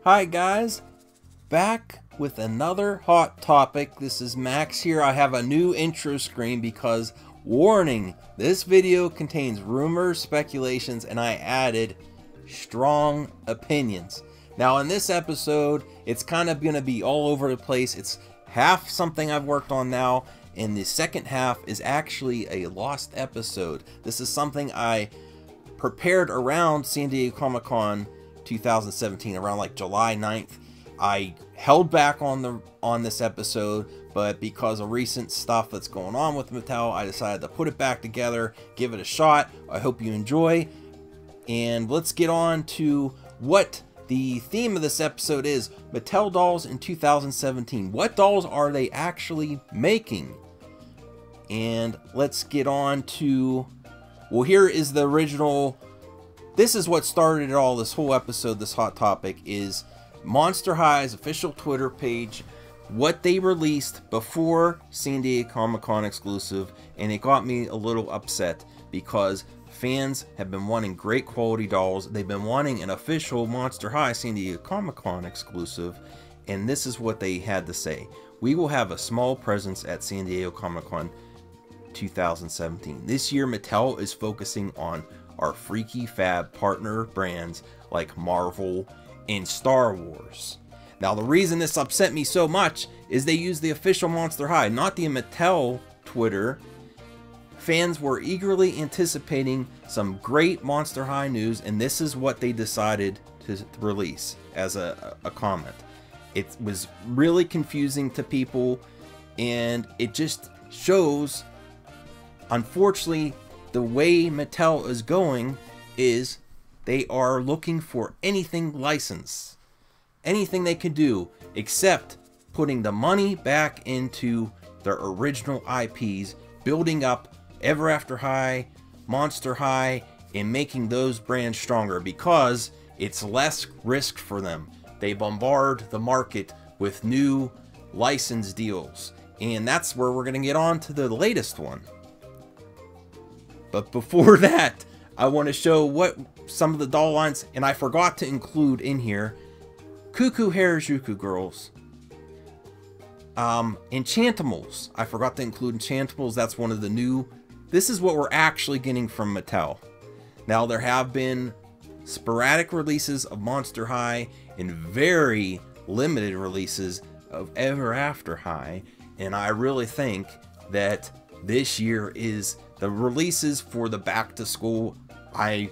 Hi guys, back with another hot topic. This is Max here. I have a new intro screen because, warning, this video contains rumors, speculations, and I added strong opinions. Now in this episode, it's kind of going to be all over the place. It's half something I've worked on now, and the second half is actually a lost episode. This is something I prepared around San Diego Comic-Con 2017, around like July 9th. I held back on this episode, but because of recent stuff that's going on with Mattel, I decided to put it back together, give it a shot. I hope you enjoy, and let's get on to what the theme of this episode is. Mattel dolls in 2017. What dolls are they actually making? And let's get on to, well, here is the original. This is what started it all, this whole episode, this hot topic, is Monster High's official Twitter page, what they released before San Diego Comic-Con exclusive, and it got me a little upset because fans have been wanting great quality dolls. They've been wanting an official Monster High San Diego Comic-Con exclusive, and this is what they had to say. We will have a small presence at San Diego Comic-Con 2017. This year, Mattel is focusing on our freaky fab partner brands like Marvel and Star Wars. Now the reason this upset me so much is they used the official Monster High, not the Mattel Twitter. Fans were eagerly anticipating some great Monster High news, and this is what they decided to release as a comment. It was really confusing to people, and it just shows, unfortunately, the way Mattel is going is they are looking for anything licensed. Anything they can do except putting the money back into their original IPs, building up Ever After High, Monster High, and making those brands stronger because it's less risk for them. They bombard the market with new license deals, and that's where we're going to get on to the latest one. But before that, I want to show what some of the doll lines, and I forgot to include in here, Cuckoo Harajuku girls. Enchantimals. I forgot to include Enchantimals. That's one of the new. This is what we're actually getting from Mattel. Now there have been sporadic releases of Monster High and very limited releases of Ever After High, and I really think that this year is the releases for the back to school. I'm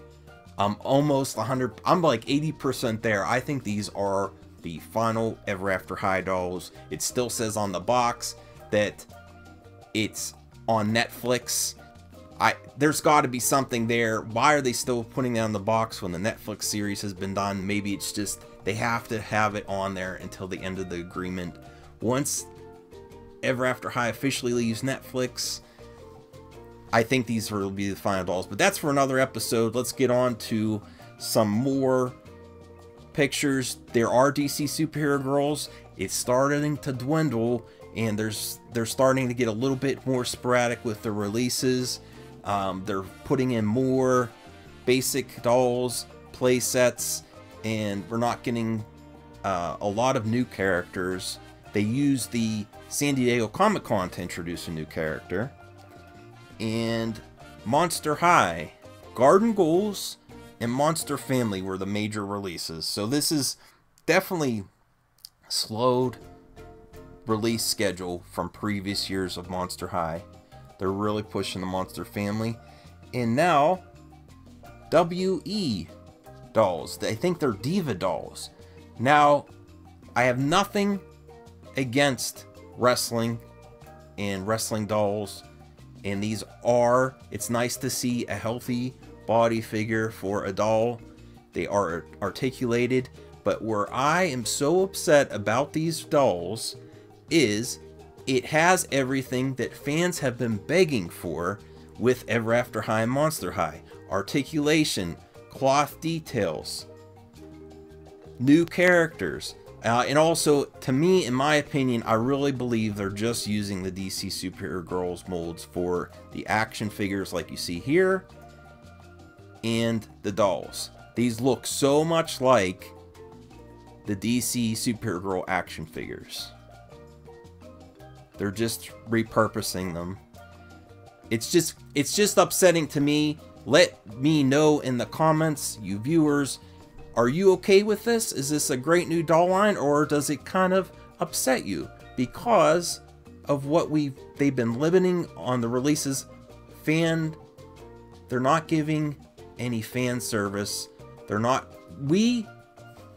almost 100, I'm like 80% there. I think these are the final Ever After High dolls. It still says on the box that it's on Netflix. There's got to be something there. Why are they still putting it on the box when the Netflix series has been done? Maybe it's just they have to have it on there until the end of the agreement. Once Ever After High officially leaves Netflix, I think these will be the final dolls, but that's for another episode. Let's get on to some more pictures. There are DC superhero girls. It's starting to dwindle, and they're starting to get a little bit more sporadic with the releases. They're putting in more basic dolls, play sets, and we're not getting a lot of new characters. They use the San Diego Comic-Con to introduce a new character. And Monster High, Garden Goals, and Monster Family were the major releases. So this is definitely slowed release schedule from previous years of Monster High. They're really pushing the Monster Family. And now, WE dolls. I think they're Diva dolls. Now, I have nothing against wrestling and wrestling dolls. And these are, it's nice to see a healthy body figure for a doll. They are articulated, but where I am so upset about these dolls is it has everything that fans have been begging for with Ever After High and Monster High. Articulation, cloth details, new characters. And also, to me, in my opinion, I really believe they're just using the DC Superhero Girls molds for the action figures like you see here and the dolls. These look so much like the DC Supergirl action figures. They're just repurposing them. It's just upsetting to me. Let me know in the comments, you viewers, are you okay with this? Is this a great new doll line, or does it kind of upset you because of what they've been limiting on the releases? They're not giving any fan service. We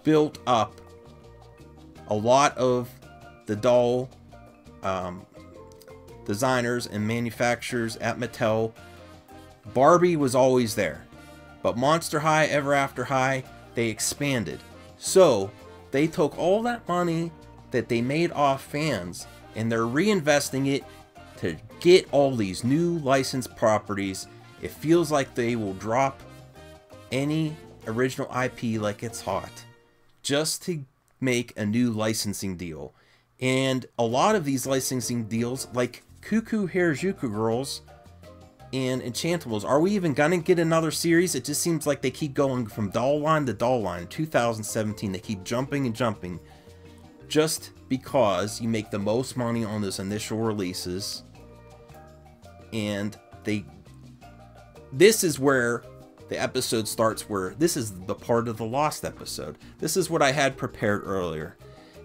built up a lot of the doll designers and manufacturers at Mattel. Barbie was always there, but Monster High, Ever After High, they expanded. So they took all that money that they made off fans and they're reinvesting it to get all these new licensed properties. It feels like they will drop any original IP like it's hot just to make a new licensing deal. And a lot of these licensing deals, like Cuckoo Harajuku Girls and Enchantables, are we even gonna get another series? It just seems like they keep going from doll line to doll line. In 2017, they keep jumping and jumping just because you make the most money on those initial releases. And this is where the episode starts, where this is the part of the lost episode. This is what I had prepared earlier.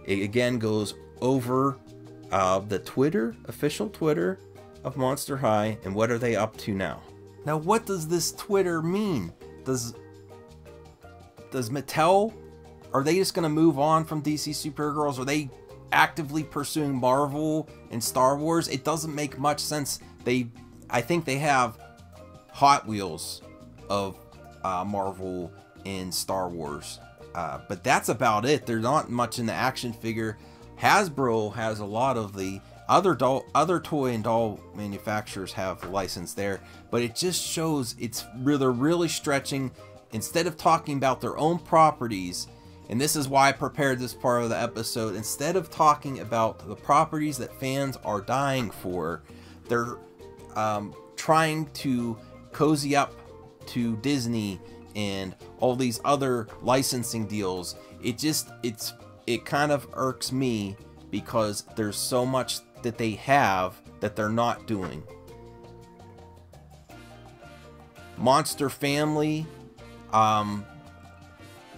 It again goes over the Twitter, official Twitter of Monster High, and what are they up to now. Now, what does this Twitter mean? Does Mattel, are they just going to move on from DC Supergirls? Are they actively pursuing Marvel and Star Wars? It doesn't make much sense. I think they have Hot Wheels of Marvel and Star Wars, but that's about it. They're not much in the action figure. Hasbro has a lot of the other toy and doll manufacturers have license there, but it just shows they're really stretching. Instead of talking about their own properties, and this is why I prepared this part of the episode, instead of talking about the properties that fans are dying for, they're trying to cozy up to Disney and all these other licensing deals. It kind of irks me because there's so much that they have that they're not doing. Monster Family,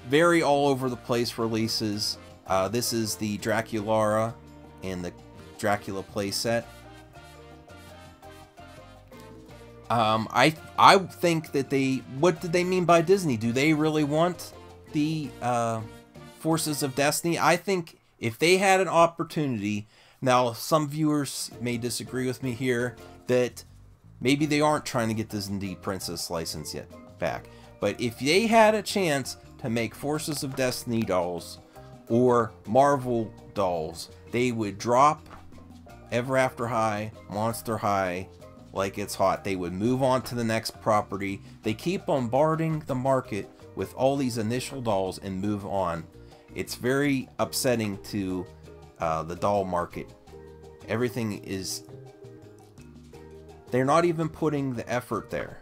very all over the place releases. This is the Draculaura and the Dracula playset. I think that what did they mean by Disney? Do they really want the Forces of Destiny? I think if they had an opportunity, now some viewers may disagree with me here, that maybe they aren't trying to get this Disney Princess license yet back, but if they had a chance to make Forces of Destiny dolls or Marvel dolls, they would drop Ever After High, Monster High like it's hot. They would move on to the next property. They keep bombarding the market with all these initial dolls and move on. It's very upsetting to the doll market. Everything is... they're not even putting the effort there.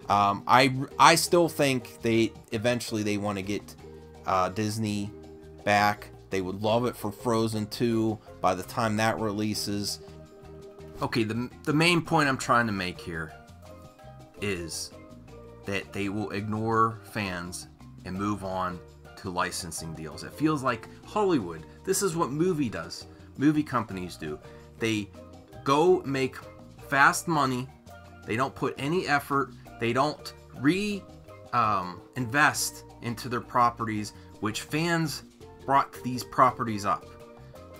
I still think eventually they want to get Disney back. They would love it for Frozen 2 by the time that releases. Okay, the main point I'm trying to make here is that they will ignore fans and move on to licensing deals. It feels like Hollywood. This is what movie companies do. They go make fast money. They don't put any effort. They don't invest into their properties, which fans brought these properties up.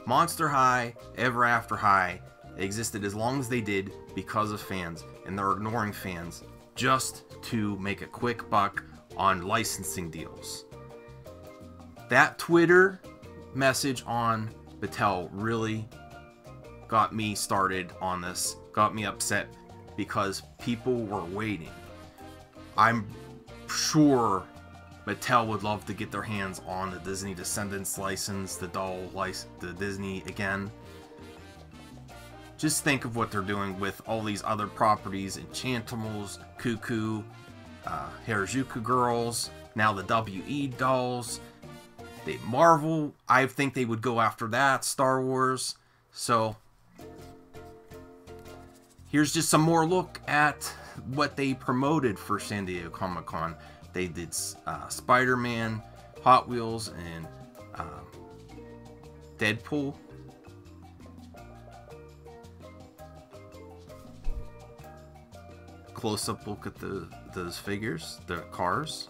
Monster High, Ever After High existed as long as they did because of fans, and they're ignoring fans just to make a quick buck on licensing deals. That Twitter message on Mattel really got me started on this, got me upset, because people were waiting. I'm sure Mattel would love to get their hands on the Disney Descendants license, the doll license, the Disney again. Just think of what they're doing with all these other properties: Enchantimals, Cuckoo, Harajuku Girls, Now the WE dolls, Marvel, I think they would go after that, Star Wars. So here's just some more look at what they promoted for San Diego Comic-Con. They did Spider-Man, Hot Wheels, and Deadpool. Close-up look at those figures, the cars.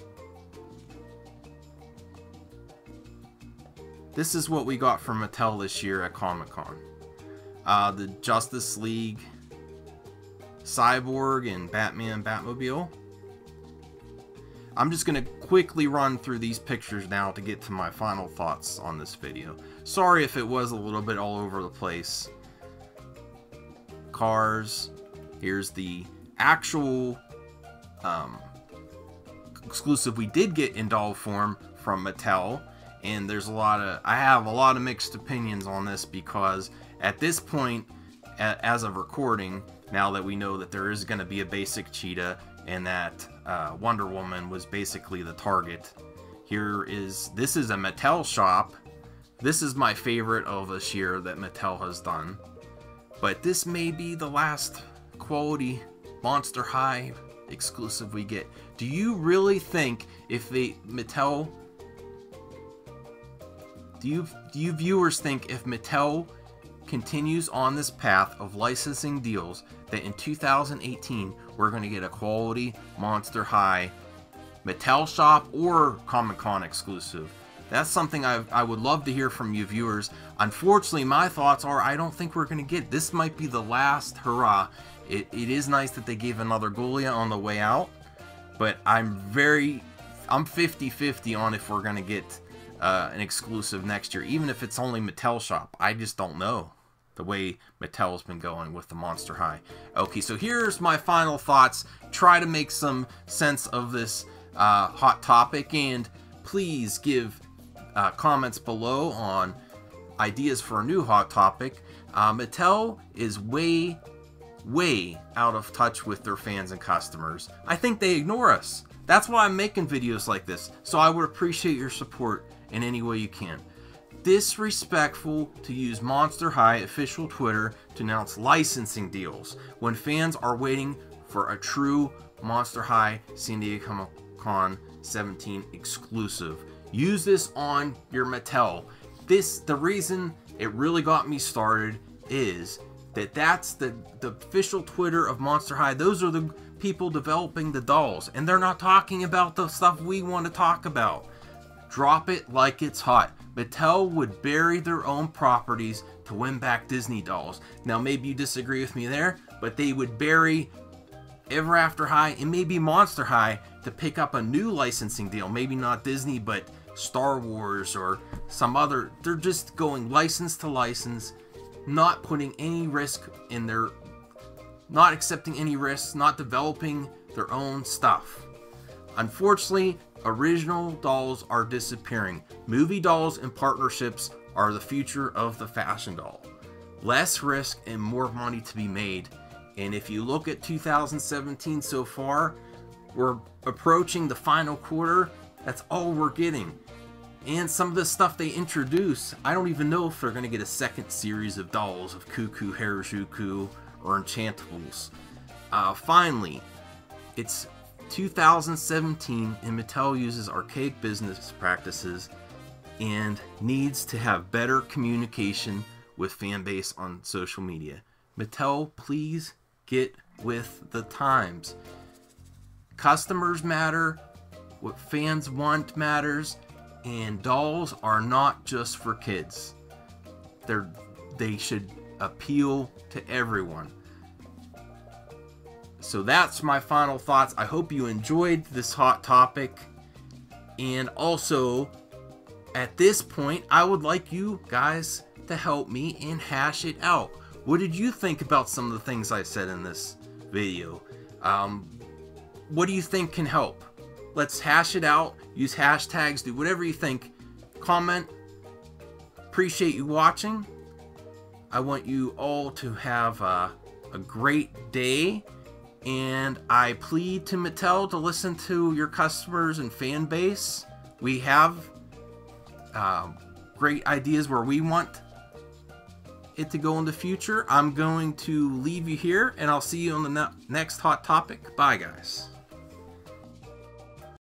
This is what we got from Mattel this year at Comic-Con. The Justice League, Cyborg, and Batman Batmobile. I'm just going to quickly run through these pictures now to get to my final thoughts on this video. Sorry if it was a little bit all over the place. Cars. Here's the actual exclusive we did get in doll form from Mattel. And there's I have a lot of mixed opinions on this, because at this point, as of recording, now that we know that there is going to be a basic cheetah and that Wonder Woman was basically the target, this is a Mattel shop. This is my favorite of this year that Mattel has done. But this may be the last quality Monster High exclusive we get. Do you really think if Mattel... Do you viewers think if Mattel continues on this path of licensing deals, that in 2018 we're going to get a quality Monster High Mattel shop or Comic-Con exclusive? That's something I would love to hear from you viewers. Unfortunately, my thoughts are I don't think we're going to get. This might be the last hurrah. It is nice that they gave another Golia on the way out, but I'm 50-50 on if we're going to get an exclusive next year, even if it's only Mattel shop. I just don't know the way Mattel's been going with the Monster High. Okay, so here's my final thoughts. Try to make some sense of this hot topic, and please give comments below on ideas for a new hot topic. Mattel is way out of touch with their fans and customers. I think they ignore us. That's why I'm making videos like this, so I would appreciate your support in any way you can. Disrespectful to use Monster High official Twitter to announce licensing deals when fans are waiting for a true Monster High San Diego Comic-Con 17 exclusive. Use this on your Mattel. The reason it really got me started is that's the official Twitter of Monster High. Those are the people developing the dolls, and they're not talking about the stuff we want to talk about. Drop it like it's hot. Mattel would bury their own properties to win back Disney dolls. Now, maybe you disagree with me there, but they would bury Ever After High and maybe Monster High to pick up a new licensing deal. Maybe not Disney, but Star Wars or some other. They're just going license to license, not putting any risk in their... not accepting any risks, not developing their own stuff. Unfortunately, original dolls are disappearing. Movie dolls and partnerships are the future of the fashion doll. Less risk and more money to be made. And if you look at 2017 so far, we're approaching the final quarter. That's all we're getting. And some of the stuff they introduce, I don't even know if they're going to get a second series of dolls of Cuckoo, Harajuku, or Enchantables. Finally, it's 2017 and Mattel uses archaic business practices and needs to have better communication with fan base on social media. Mattel, please get with the times. Customers matter, what fans want matters, and dolls are not just for kids. They should appeal to everyone. So that's my final thoughts. I hope you enjoyed this hot topic. And also, at this point, I would like you guys to help me and hash it out. What did you think about some of the things I said in this video? What do you think can help? Let's hash it out. Use hashtags. Do whatever you think. Comment. Appreciate you watching. I want you all to have a great day. And I plead to Mattel to listen to your customers and fan base. We have great ideas where we want it to go in the future. I'm going to leave you here, and I'll see you on the next Hot Topic. Bye, guys.